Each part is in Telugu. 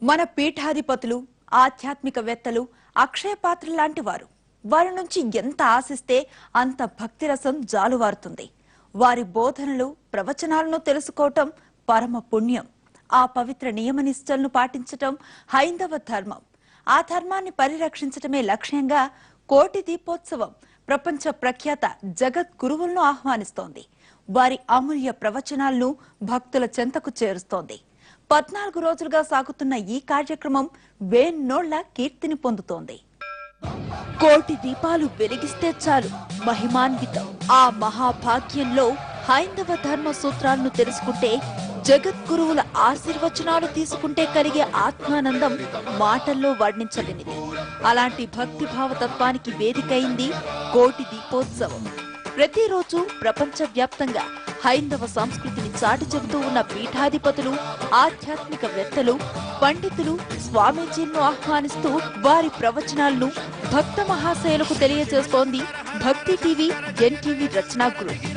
మన పీఠాధిపతులు ఆధ్యాత్మికవేత్తలు అక్షయ పాత్ర లాంటి వారి నుంచి ఎంత ఆశిస్తే అంత భక్తి రసం జాలువారుతుంది. వారి బోధనలు ప్రవచనాలను తెలుసుకోవటం పరమ పుణ్యం. ఆ పవిత్ర నియమనిష్టలను పాటించటం హైందవ ధర్మం. ఆ ధర్మాన్ని పరిరక్షించటమే లక్ష్యంగా కోటి దీపోత్సవం ప్రపంచ ప్రఖ్యాత జగత్ గురువులను ఆహ్వానిస్తోంది. వారి అమూల్య ప్రవచనాలను భక్తుల చెంతకు చేరుస్తోంది. 14 రోజులుగా సాగుతున్న ఈ కార్యక్రమం వేన్నోళ్ల కీర్తిని పొందుతోంది. కోటి దీపాలు వెలిగిస్తే చాలు మహిమాన్వితం. ఆ మహాభాగ్యంలో హైందవ ధర్మ సూత్రాలను తెలుసుకుంటే, జగద్గురువుల ఆశీర్వచనాలు తీసుకుంటే కలిగే ఆత్మానందం మాటల్లో వర్ణించలేనిది. అలాంటి భక్తిభావ తత్వానికి వేదికైంది కోటి దీపోత్సవం. ప్రతిరోజు ప్రపంచవ్యాప్తంగా హైందవ సంస్కృతిని చాటి చెబుతూ ఉన్న పీఠాధిపతులు, ఆధ్యాత్మికవేత్తలు, పండితులు, స్వామీజీలను ఆహ్వానిస్తూ వారి ప్రవచనాలను భక్త మహాశయులకు తెలియజేస్తోంది భక్తి టీవీ, ఎన్టీవీ రచనా గ్రూప్.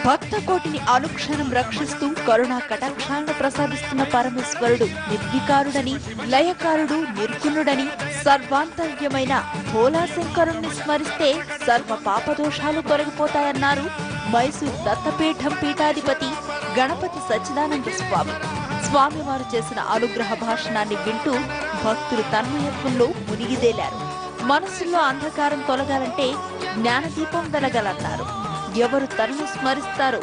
భక్త కోటిని అనుక్షణం రక్షిస్తూ కరుణా కటాక్షాలను ప్రసాదిస్తున్న పరమేశ్వరుడు నిర్వికారుడని, లయకారుడు, నిర్గుణుడని, సర్వాంతర్యమైన భోలాశంకరుణ్ణి స్మరిస్తే సర్వ పాపదోషాలు తొలగిపోతాయన్నారు మైసూర్ దత్తపీఠం పీఠాధిపతి గణపతి సచ్చిదానంద స్వామి. స్వామివారు చేసిన అనుగ్రహ భాషణాన్ని వింటూ భక్తులు తన్మయత్వంలో మునిగిదేలారు. మనసుల్లో అంధకారం తొలగాలంటే జ్ఞానదీపం వెలగాలన్నారు. ఎవరు తనను స్మరిస్తారో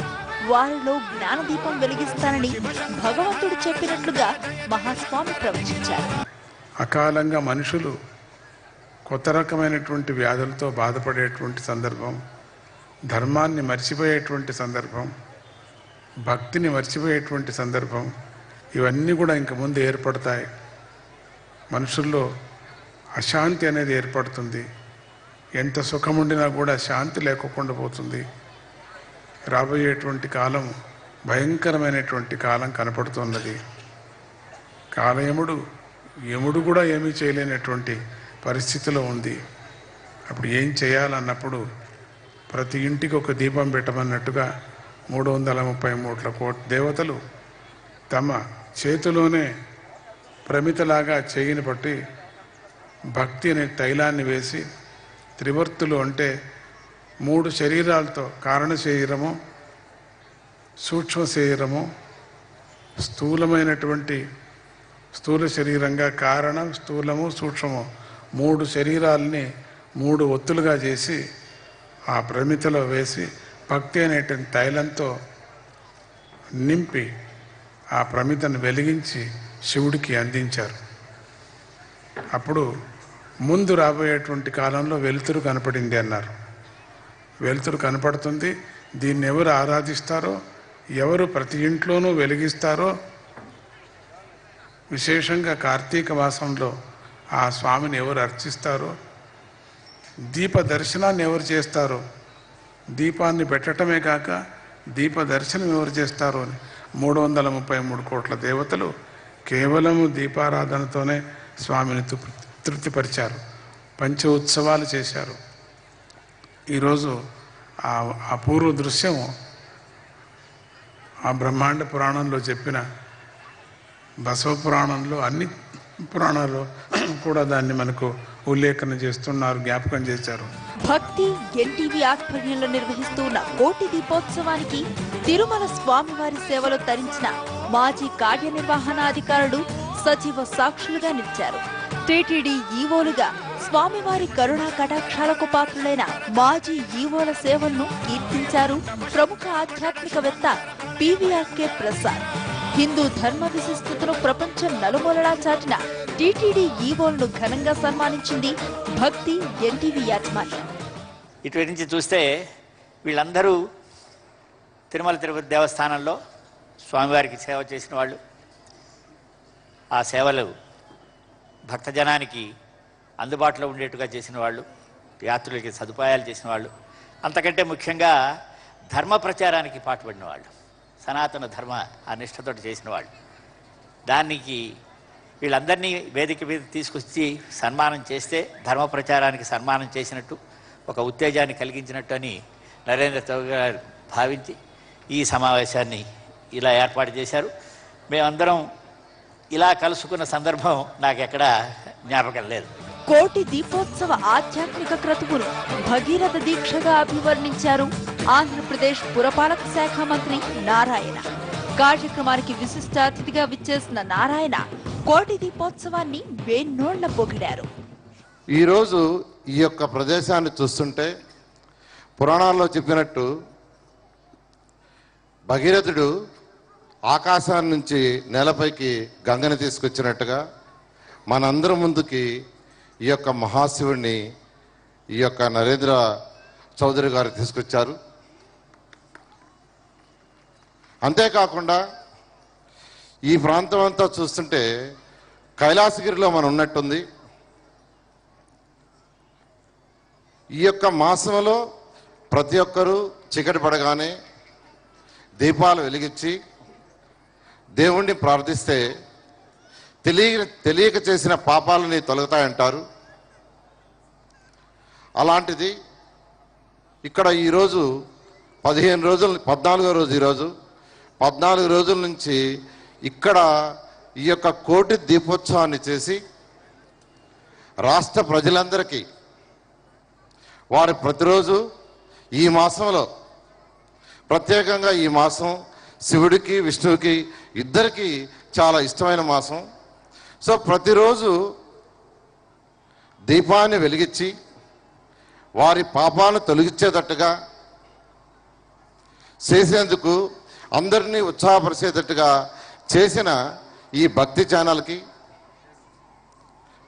వారిలో జ్ఞానదీపం వెలిగిస్తానని భగవంతుడు చెప్పినట్లుగా మహాస్వామి ప్రవచించారు. అకాలంగా మనుషులు కొత్త రకమైనటువంటి వ్యాధులతో బాధపడేటువంటి సందర్భం, ధర్మాన్ని మర్చిపోయేటువంటి సందర్భం, భక్తిని మర్చిపోయేటువంటి సందర్భం, ఇవన్నీ కూడా ఇంక ముందు ఏర్పడతాయి. మనుషుల్లో అశాంతి అనేది ఏర్పడుతుంది. ఎంత సుఖముండినా కూడా శాంతి లేకుండా పోతుంది. రాబోయేటువంటి కాలం భయంకరమైనటువంటి కాలం కనపడుతున్నది. యముడు కూడా ఏమీ చేయలేనటువంటి పరిస్థితిలో ఉంది. అప్పుడు ఏం చేయాలన్నప్పుడు ప్రతి ఇంటికి ఒక దీపం పెట్టమన్నట్టుగా 333 కోట్ల దేవతలు తమ చేతిలోనే ప్రమితలాగా చేయిని పట్టి భక్తి అనే తైలాన్ని వేసి, త్రివర్తులు అంటే 3 శరీరాలతో, కారణ శరీరము, సూక్ష్మ శరీరము, స్థూల శరీరంగా కారణం, స్థూలము, సూక్ష్మము 3 శరీరాలని 3 ఒత్తులుగా చేసి ఆ ప్రమితలో వేసి భక్తి అనేటువంటి తైలంతో నింపి ఆ ప్రమితను వెలిగించి శివుడికి అందించారు. అప్పుడు ముందు రాబోయేటువంటి కాలంలో వెలుతురు కనపడింది అన్నారు. వెలుతురు కనపడుతుంది. దీన్ని ఎవరు ఆరాధిస్తారో, ఎవరు ప్రతి ఇంట్లోనూ వెలిగిస్తారో, విశేషంగా కార్తీక మాసంలో ఆ స్వామిని ఎవరు అర్చిస్తారో, దీప దర్శనాన్ని ఎవరు చేస్తారో, దీపాన్ని పెట్టడమే కాక దీప దర్శనం ఎవరు చేస్తారో అని 333 కోట్ల దేవతలు కేవలము దీపారాధనతోనే స్వామిని తృప్తిపరిచారు. పంచ ఉత్సవాలు చేశారు. ఈరోజు ఆ అపూర్వ దృశ్యం ఆ బ్రహ్మాండ పురాణంలో చెప్పిన, బసవ పురాణంలో, అన్ని పురాణాల్లో కూడా దాన్ని మనకు ఉల్లేఖన చేస్తున్నారు, జ్ఞాపకం చేశారు. భక్తి ఎన్టీవీ ఆధ్వర్యంలో నిర్వహిస్తున్న కోటి దీపోత్సవానికి తిరుమల స్వామివారి సేవలో తరించిన మాజీ కార్యనిర్వహణాధికారులు సజీవ సాక్షులుగా నిలిచారు. టీటీడీ ఈవోలుగా స్వామివారి కరుణా కటాక్షాలకు పాత్రులైన మాజీ ఈవోల సేవలను కీర్తించారు ప్రముఖ ఆధ్యాత్మికవేత్త పివిఆర్కే ప్రసాద్. హిందూ ధర్మ విశిష్టతను ప్రపంచం నలుమూలలా చాటిన టీటీడీ ఈవోలను ఘనంగా సన్మానించింది భక్తి ఎన్టీవీ యాజమాన్యం. ఇటు నుంచి చూస్తే వీళ్ళందరూ తిరుమల తిరుపతి దేవస్థానంలో స్వామివారికి సేవ చేసిన వాళ్ళు, ఆ సేవలు భక్తజనానికి అందుబాటులో ఉండేట్టుగా చేసిన వాళ్ళు, యాత్రులకి సదుపాయాలు చేసిన వాళ్ళు, అంతకంటే ముఖ్యంగా ధర్మ ప్రచారానికి పాటుపడిన వాళ్ళు, సనాతన ధర్మ ఆ నిష్ఠతో చేసిన వాళ్ళు. దానికి వీళ్ళందరినీ వేదిక మీద తీసుకొచ్చి సన్మానం చేస్తే ధర్మ ప్రచారానికి సన్మానం చేసినట్టు, ఒక ఉత్తేజాన్ని కలిగించినట్టు అని నరేంద్ర చౌదరి గారు భావించి ఈ సమావేశాన్ని ఇలా ఏర్పాటు చేశారు. మేమందరం ఇలా కలుసుకున్న సందర్భం నాకెక్కడా జ్ఞాపకం లేదు. కోటి దీపోత్సవ ఆధ్యాత్మిక క్రతువును భగీరథ దీక్షగా అభివర్ణించారు ఆంధ్రప్రదేశ్ పురపాలక శాఖ మంత్రి నారాయణ. కార్యక్రమానికి విశిష్ట అతిథిగా విచ్చేసిన నారాయణ కోటి దీపోత్సవాన్ని వేన్నోళ్ల పొగిడారు. ఈరోజు ఈ యొక్క ప్రదేశాన్ని చూస్తుంటే పురాణాల్లో చెప్పినట్టు భగీరథుడు ఆకాశాన్ని నుంచి నేలపైకి గంగని తీసుకొచ్చినట్టుగా మనందరం ముందుకి ఈ యొక్క మహాశివుడిని ఈ యొక్క నరేంద్ర చౌదరి గారు తీసుకొచ్చారు. అంతేకాకుండా ఈ ప్రాంతం అంతా చూస్తుంటే కైలాసగిరిలో మనం ఉన్నట్టుంది. ఈ యొక్క మాసంలో ప్రతి ఒక్కరూ చీకటి పడగానే దీపాలు వెలిగించి దేవుణ్ణి ప్రార్థిస్తే తెలియక చేసిన పాపాలని తొలగుతాయంటారు. అలాంటిది ఇక్కడ ఈరోజు 14వ రోజు ఈరోజు 14 రోజుల నుంచి ఇక్కడ ఈ యొక్క కోటి దీపోత్సవాన్ని చేసి రాష్ట్ర ప్రజలందరికీ వారు ప్రతిరోజు ఈ మాసంలో ప్రత్యేకంగా ఈ మాసం శివుడికి విష్ణువుకి ఇద్దరికి చాలా ఇష్టమైన మాసం. సో ప్రతిరోజు దీపాన్ని వెలిగించి వారి పాపాలను తొలగించేటట్టుగా చేసేందుకు అందరినీ ఉత్సాహపరిచేటట్టుగా చేసిన ఈ భక్తి ఛానల్కి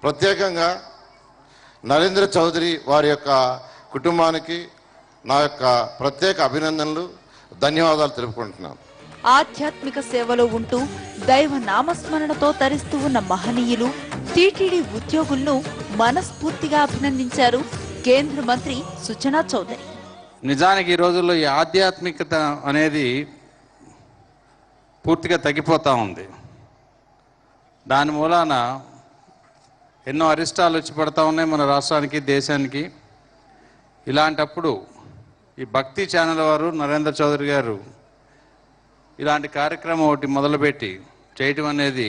ప్రత్యేకంగా నరేంద్ర చౌదరి వారి యొక్క కుటుంబానికి నా యొక్క ప్రత్యేక అభినందనలు, ధన్యవాదాలు తెలుపుకుంటున్నాను. ఆధ్యాత్మిక సేవలో ఉంటూ దైవ నామస్మరణతో తరిస్తూ ఉన్న మహనీయులు టీటీడీ ఉద్యోగులను మనస్ఫూర్తిగా అభినందించారు కేంద్ర మంత్రి సుజనా చౌదరి. నిజానికి ఈ రోజుల్లో ఈ ఆధ్యాత్మికత అనేది పూర్తిగా తగ్గిపోతూ ఉంది. దాని మూలాన ఎన్నో అరిష్టాలు వచ్చి పడతా ఉన్నాయి మన రాష్ట్రానికి, దేశానికి. ఇలాంటప్పుడు ఈ భక్తి ఛానల్ వారు నరేంద్ర చౌదరి గారు ఇలాంటి కార్యక్రమం ఒకటి మొదలుపెట్టి చేయటం అనేది,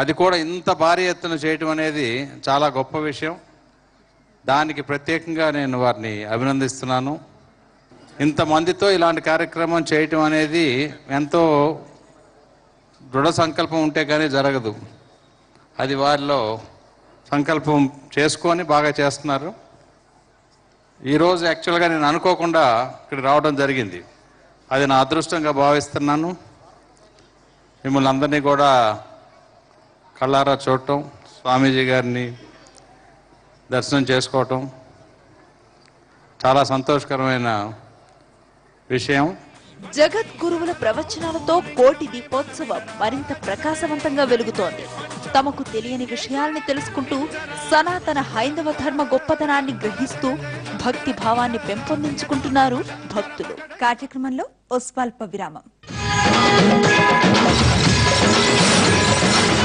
అది కూడా ఇంత భారీ ఎత్తున చేయటం అనేది చాలా గొప్ప విషయం. దానికి ప్రత్యేకంగా నేను వారిని అభినందిస్తున్నాను. ఇంతమందితో ఇలాంటి కార్యక్రమం చేయటం అనేది ఎంతో దృఢ సంకల్పం ఉంటే కానీ జరగదు. అది వారిలో సంకల్పం చేసుకొని బాగా చేస్తున్నారు. ఈరోజు యాక్చువల్గా నేను అనుకోకుండా ఇక్కడ రావడం జరిగింది. అది నా అదృష్టంగా భావిస్తున్నాను. మిమ్మల్ని అందరినీ కూడా కళ్ళారా చూడటం, స్వామీజీ గారిని దర్శనం చేసుకోవటం చాలా సంతోషకరమైన విషయం. జగద్గురువుల ప్రవచనాలతో కోటి దీపోత్సవం మరింత ప్రకాశవంతంగా వెలుగుతోంది. తమకు తెలియని విషయాల్ని తెలుసుకుంటూ సనాతన హైందవ ధర్మ గొప్పతనాన్ని గ్రహిస్తూ భక్తి భావాన్ని పెంపొందించుకుంటున్నారు భక్తులు. కార్యక్రమంలో ఓ స్వల్ప విరామం.